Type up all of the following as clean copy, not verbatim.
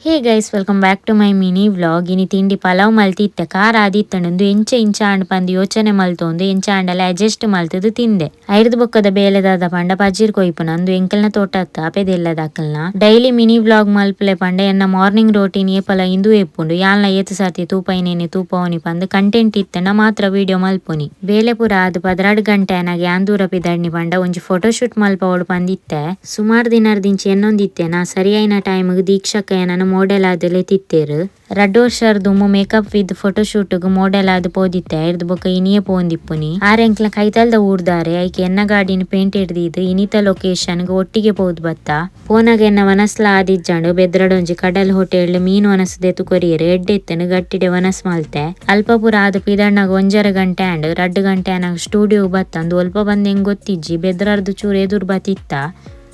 Hey guys welcome back to my mini vlog. ಇನಿ ತಿಂಡಿ ಪಲಾವ್ ಮಲ್ತಿತ್ತೆ ಖಾರ ಆದಿತ್ತಂಡು ಎಂಚ ಇಂಚ ಅಂಡ್ ಪಂದು ಯೋಚನೆ ಮಲ್ತೊಂದು ಎಂಚ ಅಂಡಲ ಅಡ್ಜಸ್ಟ್ ಮಲ್ತದು ತಿಂದೆ. ಐರ್ದು ಬೊಕ್ಕದ ಬೇಲೆದಾದ ಪಂಡ ಪಜೀರ್ ಕೊಯ್ಪುನ ಅಂದು ಎಂಕಲ್ನ ತೋಟತ್ತ ಅಪೆದೆಲ್ಲದ ಅಕಲ್ನ ಡೈಲಿ ಮಿನಿ ವ್ಲಾಗ್ ಮಲ್ಪಲೆ ಪಂಡ ಎನ್ನ ಮಾರ್ನಿಂಗ್ ರೋಟೀನ್ ಏಪಲ ಇಂದು ಎಪ್ಪುಂಡು ಯಾಲ್ನ ಏತು ಸರ್ತಿ ತೂಪೈನೇನೆ ತೂಪವನಿ ಪಂದು ಕಂಟೆಂಟ್ ಇತ್ತಂಡ ಮಾತ್ರ ವಿಡಿಯೋ ಮಲ್ಪುನಿ. ಬೇಲೆ ಪುರ ಆದ್ 12 ಗಂಟೆ ನನಗೆ ಆಂದೂರ ಪಿದಡ್ನಿ ಪಂಡ ಒಂಜಿ ಫೋಟೋಶೂಟ್ ಮಲ್ಪವಡು ಪಂದಿತ್ತೆ. ಸುಮಾರು ದಿನರ್ದಿಂಚಿ ಎನ್ನೊಂದಿತ್ತೆ ನಾ ಸರಿಯಾಯಿನ ಟೈಮ್ಗೆ ದೀಕ್ಷಕ್ಕ ಏನನ್ನು ಮೋಡೆಲ್ ಆದಲೆ ತಿತ್ತೇರು. 2 ವರ್ಷದ ಮೇಕಪ್ ವಿತ್ ಫೋಟೋಶೂಟ್ ಮೋಡೆಲ್ ಆದ್ ಪೋದಿತ್ತೆ. ಐರ್ದು ಬೊಕ್ಕ ಇನಿಯೇ ಪೋಂದಿಪ್ಪುನಿ ಆರೆಂಕ್ಲ ಕೈತಲ್ದ ಊರ್ದಾರೆ ಐಕೆ ಎನ್ನ ಗಾಡಿನ ಪೇಂಟ್ ಹಿಡ್ದಿದ್ದು ಇನಿತ ಲೊಕೇಶನ್ ಒಟ್ಟಿಗೆ ಪೋದ್ ಬತ್ತ ಪೋನಾಗ ಎನ್ನ ವನಸ್ಲ ಆದಿಜ್ಜಂಡು ಬೆದ್ರಡೊಂಜಿ ಕಡಲ್ ಹೋಟೆಲ್ ಮೀನು ವನಸ್ ದೆತು ಕೊರಿಯರು ಎಡ್ಡೆತ್ತನು ಗಟ್ಟಿಡೆ ವನಸ್ ಮಲ್ತೆ ಅಲ್ಪಪುರ ಆದ ಪಿದಣ್ಣಾಗ 1.5 ಗಂಟೆ ಅಂಡ್ 2 ಗಂಟೆ ಅನಾಗ ಸ್ಟುಡಿಯೋ ಬತ್ತಂದು ಅಲ್ಪ ಬಂದ್ ಹೆಂಗ್ ಗೊತ್ತಿಜ್ಜಿ ಬೆದ್ರಾರ್ದು ಚೂರು ಎದುರು ಬತ್ತಿತ್ತ.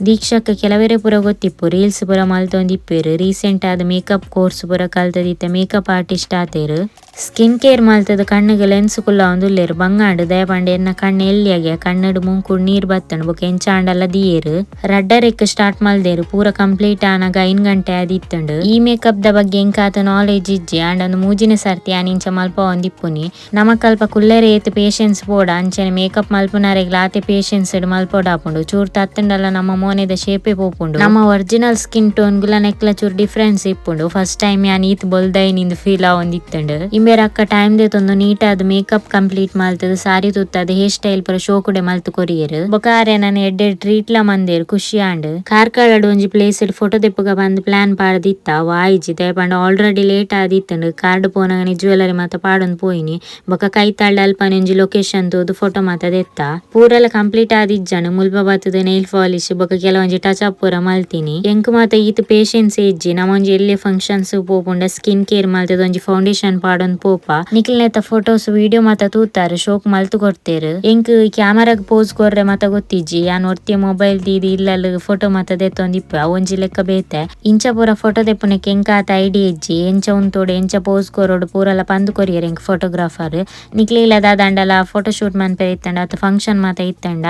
ದೀಕ್ಷಕ್ಕ ಕೆಲವರೇ ಪುರ ಗೊತ್ತಿಪ್ಪು ರೀಲ್ಸ್ ಪುರ ಮಲ್ತೊಂದಿಪ್ಪೇರು. ರೀಸೆಂಟ್ ಆದ ಮೇಕಪ್ ಕೋರ್ಸ್ ಪುರ ಕಲ್ತದಿತ್ತ ಮೇಕಪ್ ಆರ್ಟಿಸ್ಟ್ ಆತೇರು. ಸ್ಕಿನ್ ಕೇರ್ ಮಲ್ತದ ಕಣ್ಣಿಗೆ ಲೆನ್ಸ್ ಕುಲ್ಲ ಒಂದುಲ್ಲೇರು ಬಂಗಾಂಡು ದಯಪಂಡ ಎನ್ನ ಕಣ್ಣು ಎಲ್ಲಿಯಾಗೆ ಕಣ್ಣಡು ಮುಂಕುಡ್ ನೀರ್ ಬತ್ತಂಡು ಬೊಕ ಎಂಚಾಂಡಲ್ಲ ದಿಯೇರು. ರಡ್ಡರೆಕ್ ಸ್ಟಾರ್ಟ್ ಮಲ್ದೇರು ಪೂರ ಕಂಪ್ಲೀಟ್ ಆನಾಗ 5 ಗಂಟೆ ಆದಿತ್ತಂಡು. ಈ ಮೇಕಪ್ ದ ಬಗ್ಗೆ ಎಂಕಾತ ನಾಲೆಜ್ ಇಜ್ಜಿ ಅಂಡ್ ಅಂದು ಮೂಜಿನ ಸರ್ತಿ ಆನಿಂಚ ಮಲ್ಪ ಒಂದಿಪ್ಪುನಿ ನಮಕಲ್ಪ ಕುಲ್ಲೆರೆ ಏತ್ ಪೇಷನ್ಸ್ ಪೋಡ ಅಂಚನೆ ಮೇಕಪ್ ಮಲ್ಪುನಾರೆಗ್ಲ ಆತೆ ಪೇಷನ್ಸ್ ಮಲ್ಪೋಡಾಪುಂಡು ಚೂರ್ ತತ್ತಂಡಲ್ಲ ನಮ್ಮ ಮೋನೆದ ಶೇಪೆ ಪೋಪುಂಡು. ನಮ್ಮ ಒರಿಜಿನಲ್ ಸ್ಕಿನ್ ಟೋನ್ ಗುಲ ನೆಕ್ಲ ಚೂರ್ ಡಿಫ್ರೆನ್ಸ್ ಇಪ್ಪುಂಡು. ಫಸ್ಟ್ ಟೈಮ್ ಯಾನ್ ಈತ್ ಬೊಲ್ದೈನಿಂದ ಫೀಲ್ ಆವೊಂದಿತ್ತಂಡು. ಇಂಬೇರಕ್ಕ ಟೈಮ್ ದೇತೊಂದು ನೀಟಾದ ಮೇಕಪ್ ಕಂಪ್ಲೀಟ್ ಮಲ್ತದ ಸಾರಿ ತುತ್ತದ ಹೇರ್ ಸ್ಟೈಲ್ ಪುರ ಶೋಕುಡೆ ಮಲ್ತು ಕೊರಿಯರು. ಬೊಕಾರೆ ನನ್ನ ಎಡ್ಡೆ ಟ್ರೀಟ್ಲ ಮಂದೇರು ಖುಷಿ ಆಂಡ್ ಕಾರ್ಕಳಡ್ ಒಂಜಿ ಪ್ಲೇಸ್ ಫೋಟೋ ದೆಪ್ಪುಗ ಬಂದು ಪ್ಲಾನ್ ಪಾಡ್ದಿತ್ತ ವಾಯಿಜಿ ದಯಪಂಡ ಆಲ್ರೆಡಿ ಲೇಟ್ ಆದಿತ್ತಂಡು ಕಾರ್ಡ್ ಪೋನಾಗ ಜ್ಯುವೆಲರಿ ಮಾತ ಪಾಡೊಂದು ಪೋಯಿನಿ ಬೊಕ ಕೈತಾಳ್ಡ ಅಲ್ಪನೆ ಒಂಜಿ ಲೊಕೇಶನ್ ತೋದು ಫೋಟೋ ಮಾತ ದೆತ್ತ ಪೂರೆಲ್ಲ ಕಂಪ್ಲೀಟ್ ಆದಿಜ್ಜಂಡು ಮುಲ್ಪ ಬತ್ತದ ನೈಲ್ ಪಾಲಿಶ್ ಬೊಕ ಕೆಲವೊಂಜಿ ಟಚ್ ಅಪ್ ಪುರ ಮಲ್ತಿನಿ. ಎಂಕ್ ಮಾತ ಈತ್ ಪೇಷನ್ಸ್ ಇಜ್ಜಿ ನಮ್ಮೊಂಜಿ ಎಲ್ಲೆ ಫಂಕ್ಷನ್ಸ್ ಪೋಪುಂಡ ಸ್ಕಿನ್ ಕೇರ್ ಮಲ್ತದ ಒಂಜಿ ಫೌಂಡೇಶನ್ ಪಾಡೊಂದು ಪೋಪ ನಿಕ್ಲೆತ ಫೋಟೋಸ್ ವಿಡಿಯೋ ಮಾತ ತೂತಾರೆ ಶೋಕ್ ಮಲ್ತು ಕೊಡ್ತೇರು. ಎಂಕ್ ಕ್ಯಾಮರಾಗ ಪೋಸ್ ಕೊರ್ರೆ ಮಾತ ಗೊತ್ತಿಜ್ಜಿ ಯಾನ್ ಒರ್ತಿಯ ಮೊಬೈಲ್ ದೀದಿ ಇಲ್ಲಲ್ ಫೋಟೋ ಮಾತ ದೆತ್ತೊಂದಿಪ್ಪ ಒಂಜಿ ಲೆಕ್ಕ ಬೇತೆ ಇಂಚ ಪೂರ ಫೋಟೋ ದೆಪ್ಪುನಕ್ಕೆ ಎಂಕಾತ ಐಡಿಯಾ ಇಜ್ಜಿ ಎಂಚ ಉಂತೋಡು ಎಂಚ ಪೋಸ್ ಕೊರೋಡು ಪೂರಲ್ಲ ಪಂದು ಕೊರಿಯರ್ ಎಂಕ್ ಫೋಟೋಗ್ರಾಫರ್ ನಿಕ್ಲಿಲ್ಲದ ದಂಡಲ ಫೋಟೋಶೂಟ್ ಮನ್ಪೆ ಇತ್ತಂಡ ಅತ್ತ ಫಂಕ್ಷನ್ ಮಾತ ಇತ್ತಂಡ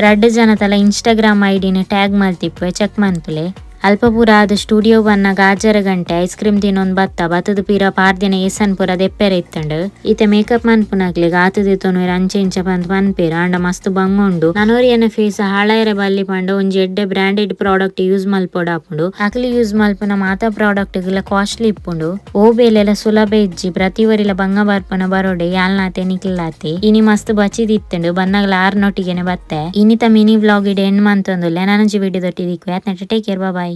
2 ಜನ ತಲ ಇನ್ಸ್ಟಾಗ್ರಾಮ್ ಐಡಿನ ಟ್ಯಾಗ್ ಮಲ್ತಿಪ್ಪೆ ಚೆಕ್ ಮನ್ಪಲೆ. ಅಲ್ಪ ಪೂರ ಆದ ಸ್ಟುಡಿಯೋ ಬನ್ನ 1/2 ಗಂಟೆ ಐಸ್ ಕ್ರೀಮ್ ತಿನ್ನೊಂದು ಬತ್ತದ ಪೀರ ಪಾರ್ದಿನ ಏಸನ್ ಪೂರ ದೆಪ್ಪೆರೆ ಇತ್ತಂಡು. ಈತ ಮೇಕಪ್ ಮನ್ಪುನಾಗ್ಲಿಗ ಆತದಿತ್ತೊನು ಅಂಚೆ ಇಂಚ ಬಂದ್ ಮನ್ಪೇರ ಅಂಡ ಮಸ್ತ್ ಬಂಗುಂಡು. ನನೋರಿಯನ ಫೇಸ್ ಹಾಳಾಯರೆ ಬಲ್ಲಿ ಪಂಡ ಒಂಜಿ ಎಡ್ಡೆ ಬ್ರಾಂಡೆಡ್ ಪ್ರಾಡಕ್ಟ್ ಯೂಸ್ ಮಲ್ಪೋಡಾಪುಂಡು. ಅಕ್ಲಿ ಯೂಸ್ ಮಲ್ಪುನ ಮಾತ ಪ್ರಾಡಕ್ಟ್ ಗಿಲ ಕಾಸ್ಟ್ಲಿ ಇಪ್ಪುಂಡು. ಓ ಬೇಲೆಲ್ಲ ಸುಲಭ ಇಜ್ಜಿ ಪ್ರತಿವರಿಲ ಬಂಗ ಬರ್ಪನ ಬರೋಡೆ ಯಾಲ್ನಾತೆ ನಿಕ್ಲಾತೆ ಇನಿ ಮಸ್ತ್ ಬಚಿದಿತ್ತಂಡು ಬನ್ನಗ್ಲ 6 ನೊಟ್ಟಿಗೆನೆ ಬತ್ತೆ. ಇನಿತ ಮಿನಿ ವ್ಲಾಗ್ ಇಡೆ ಎಂಡ್ ಮಂತೊಂದುಲ್ಲೆ ನನಂಜಿ ವಿಡಿಯೋ ದೊಟ್ಟಿದಿಕ್ಕು ಯಾತ್ನಟ ಟೇಕ್ ಕೇರ್ ಬಾಯ್.